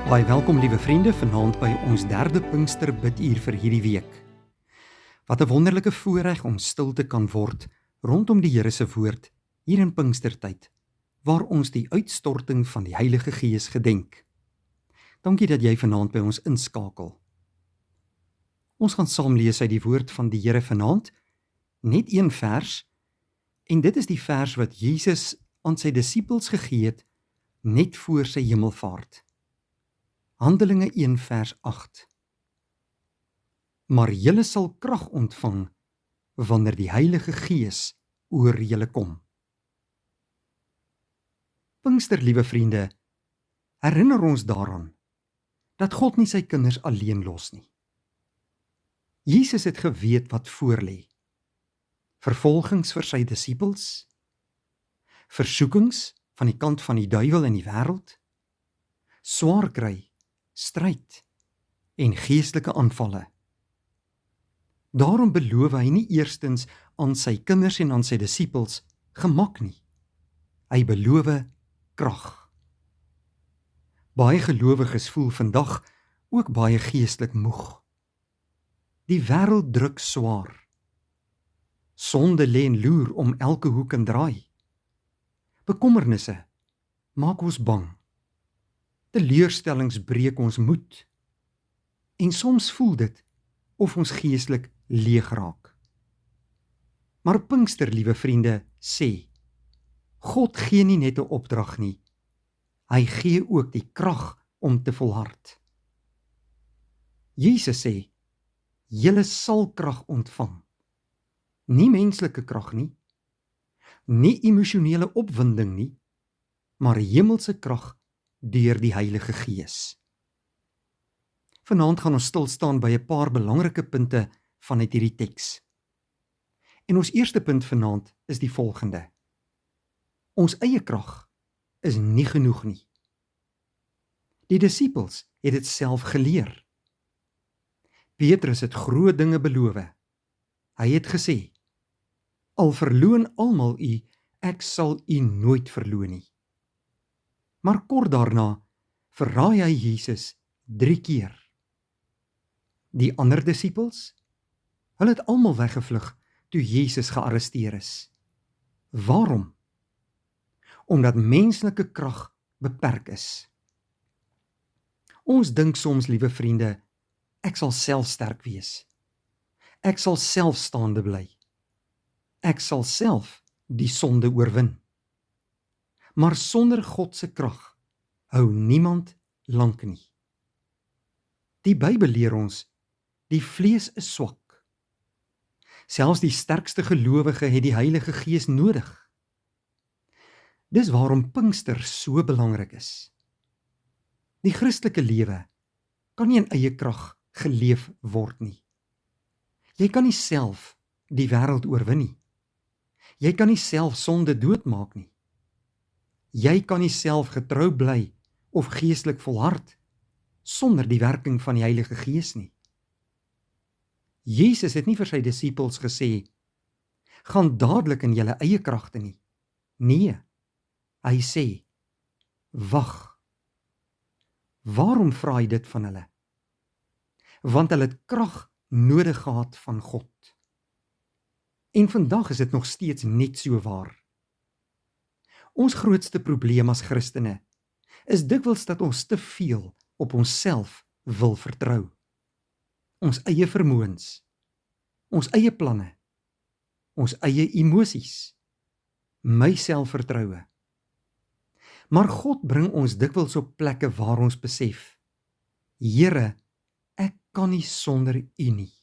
Baie welkom liewe vriende vanaand by ons derde Pinkster biduur vir hierdie week. Wat 'n wonderlike voorreg om stil te kan word rondom die Here se woord hier in Pinkstertyd, waar ons die uitstorting van die Heilige Gees gedenk. Dankie dat jy vanaand by ons inskakel. Ons gaan saam lees uit die woord van die Here vanaand, net een vers, en dit is die vers wat Jesus aan sy disippels gegee het net voor sy hemelvaart. Handelinge 1 vers 8. Maar julle sal krag ontvang wanneer die Heilige Gees oor julle kom. Pinkster, liewe vriende, herinner ons daaraan dat God nie sy kinders alleen los nie. Jesus het geweet wat voorlê. Vervolgings vir sy disippels, versoekings van die kant van die duiwel in die wêreld, swaar kry, stryd en geestelike aanvalle. Daarom beloof hy nie eerstens aan sy kinders en aan sy disippels gemak nie. Hy beloof krag. Baie gelowiges voel vandag ook baie geestelik moeg. Die wêreld druk swaar. Sonde lê en loer om elke hoek en draai. Bekommernisse maak ons bang. Teleurstellings breek ons moed. En soms voel dit of ons geestelik leeg raak. Maar Pinkster, liewe vriende, sê, God gee nie net 'n opdrag nie, hy gee ook die krag om te volhard. Jesus sê, julle sal krag ontvang. Nie menslike krag nie, nie emosionele opwinding nie, maar hemelse krag deur die Heilige Gees. Vanaand gaan ons stil staan by 'n paar belangrike punte vanuit hierdie teks. En ons eerste punt vanaand is die volgende. Ons eie krag is nie genoeg nie. Die disippels het dit self geleer. Petrus het groot dinge beloof. Hy het gesê, al verloon almal u, ek sal u nooit verloon nie. Maar kort daarna verraai hy Jesus 3 keer. Die ander disippels, hulle het almal weggevlug toe Jesus gearresteer is. Waarom? Omdat menslike krag beperk is. Ons dink soms, liewe vriende, ek sal self sterk wees. Ek sal self staande bly. Ek sal self die sonde oorwin. Maar sonder God se krag hou niemand lank nie. Die Bybel leer ons, die vlees is swak. Selfs die sterkste gelowige het die Heilige Gees nodig. Dis waarom Pinkster so belangrik is. Die Christelike lewe kan nie in eie krag geleef word nie. Jy kan nie self die wêreld oorwin nie. Jy kan nie self sonde doodmaak nie. Jy kan nie self getrou bly of geestelik volhard sonder die werking van die Heilige Gees nie. Jesus het nie vir sy disippels gesê, gaan dadelik in julle eie kragte nie. Nee, hy sê, wag. Waarom vra hy dit van hulle? Want hulle het krag nodig gehad van God. En vandag is dit nog steeds net so waar. Ons grootste probleem as Christene is dikwels dat ons te veel op onsself wil vertrou. Ons eie vermoëns, ons eie planne, ons eie emosies, my selfvertroue. Maar God bring ons dikwels op plekke waar ons besef, Here, ek kan nie sonder U nie.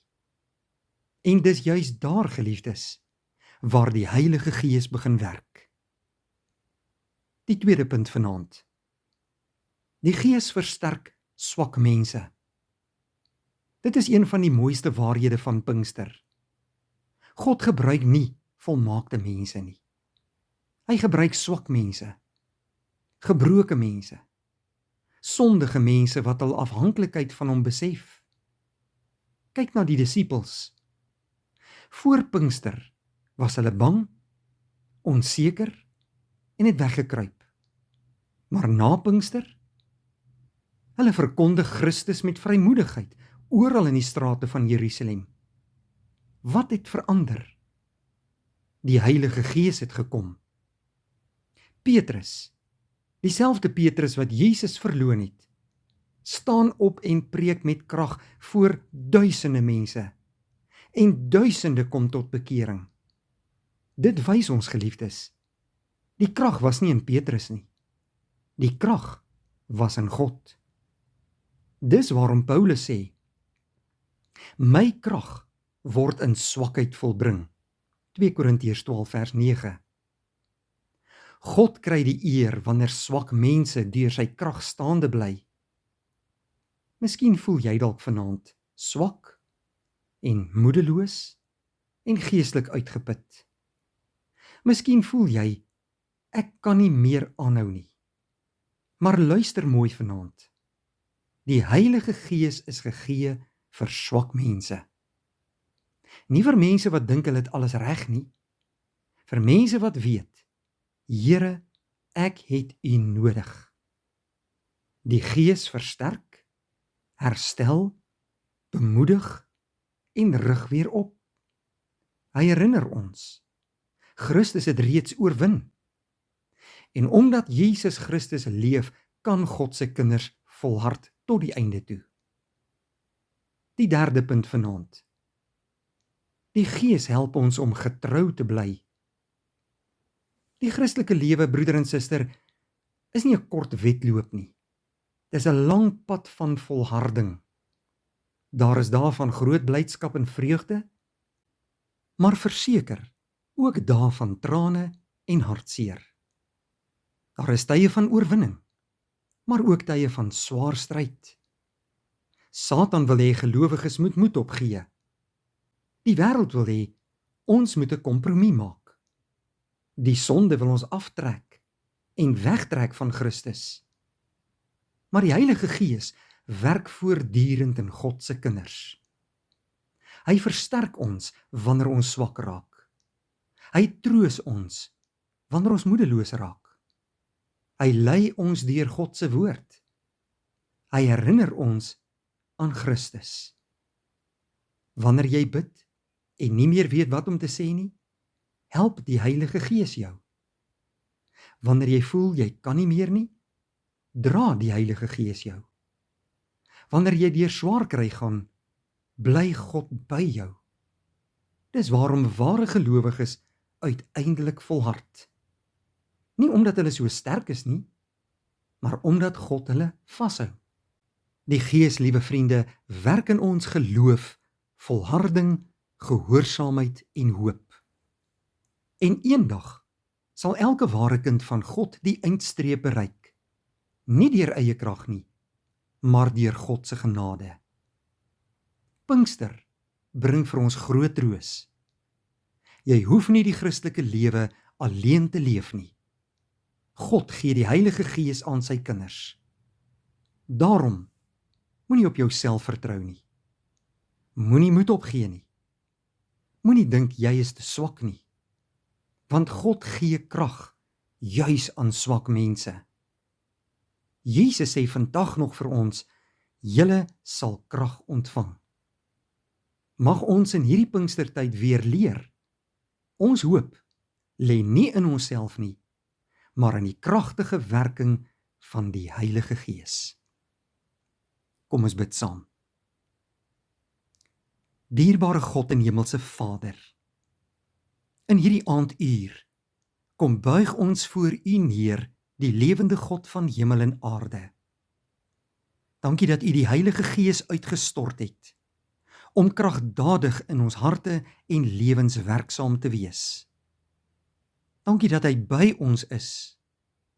En dis juis daar, geliefdes, waar die Heilige Gees begin werk. Die tweede punt vanaand. Die Gees versterk swak mense. Dit is een van die mooiste waarhede van Pinkster. God gebruik nie volmaakte mense nie. Hy gebruik swak mense, gebroke mense, sondige mense wat hul afhanklikheid van hom besef. Kyk na die disippels. Voor Pinkster was hulle bang, onseker en het weggekruip. Maar na Pinkster, Hulle verkondig Christus met vrymoedigheid, oral in die strate van Jerusalem. Wat het verander? Die Heilige Gees het gekom. Petrus, dieselfde Petrus wat Jesus verloon het, staan op en preek met krag voor duisende mense, en duisende kom tot bekering. Dit wys ons, geliefdes, die krag was nie in Petrus nie. Die krag was in God. Dis waarom Paulus sê, my krag word in swakheid volbring. 2 Korintiërs 12 vers 9. God kry die eer wanneer swak mense deur sy krag staande bly. Miskien voel jy dalk vanaand swak en moedeloos en geestelik uitgeput. Miskien voel jy, ek kan nie meer aanhou nie. Maar luister mooi vanaand. Die Heilige Gees is gegee vir swak mense. Nie vir mense wat dink hulle het alles reg nie. Vir mense wat weet, Here, ek het U nodig. Die Gees versterk, herstel, bemoedig en rig weer op. Hy herinner ons, Christus het reeds oorwin. En omdat Jesus Christus leef, kan God se kinders volhard tot die einde toe. Die derde punt vanaand. Die Gees help ons om getrou te bly. Die Christelike lewe, broeder en suster, is nie 'n kort wedloop nie. Dit is 'n lang pad van volharding. Daar is dae van groot blydskap en vreugde, maar verseker ook dae van trane en hartseer. Daar is tye van oorwinning, maar ook tye van swaar stryd. Satan wil hê gelowiges moet moed opgee. Die wêreld wil hê ons moet 'n kompromie maak. Die sonde wil ons aftrek en wegtrek van Christus. Maar die Heilige Gees werk voortdurend in God se kinders. Hy versterk ons wanneer ons swak raak. Hy troos ons wanneer ons moedeloos raak. Hy lei ons deur God se woord. Hy herinner ons aan Christus. Wanneer jy bid en nie meer weet wat om te sê nie, help die Heilige Gees jou. Wanneer jy voel jy kan nie meer nie, dra die Heilige Gees jou. Wanneer jy deur swaar kry gaan, bly God by jou. Dis waarom ware gelowiges uiteindelik volhard. Nie omdat hulle so sterk is nie, maar omdat God hulle vashou. Die Gees, liewe vriende, werk in ons geloof, volharding, gehoorsaamheid en hoop. En eendag sal elke ware kind van God die eindstreep bereik, nie deur eie krag nie, maar deur God se genade. Pinkster bring vir ons groot troos. Jy hoef nie die Christelike lewe alleen te leef nie. God gee die Heilige Gees aan sy kinders. Daarom moenie op jouself vertrou nie. Moenie moed opgee nie. Moenie dink jy is te swak nie. Want God gee krag juis aan swak mense. Jesus sê vandag nog vir ons, julle sal krag ontvang. Mag ons in hierdie Pinkstertyd weer leer. Ons hoop lê nie in onsself nie, maar in die kragtige werking van die Heilige Gees. Kom ons bid saam. Dierbare God en Hemelse Vader, in hierdie aanduur, kom buig ons voor U neer, die lewende God van hemel en aarde. Dankie dat U die Heilige Gees uitgestort het, om kragdadig in ons harte en lewens werksaam te wees. Dankie dat hy by ons is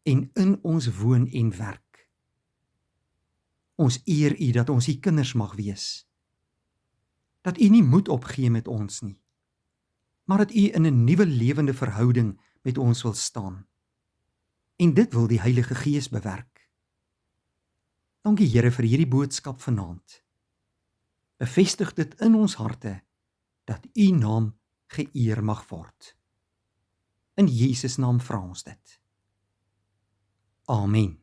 en in ons woon en werk. Ons eer U dat ons U kinders mag wees. Dat U nie moed opgee met ons nie, maar dat U in 'n nuwe lewende verhouding met ons wil staan. En dit wil die Heilige Gees bewerk. Dankie Here vir hierdie boodskap vanaand. Bevestig dit in ons harte, dat U naam geëer mag word. In Jesus naam vra ons dit. Amen.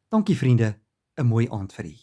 Dankie vriende, 'n mooi aand vir u.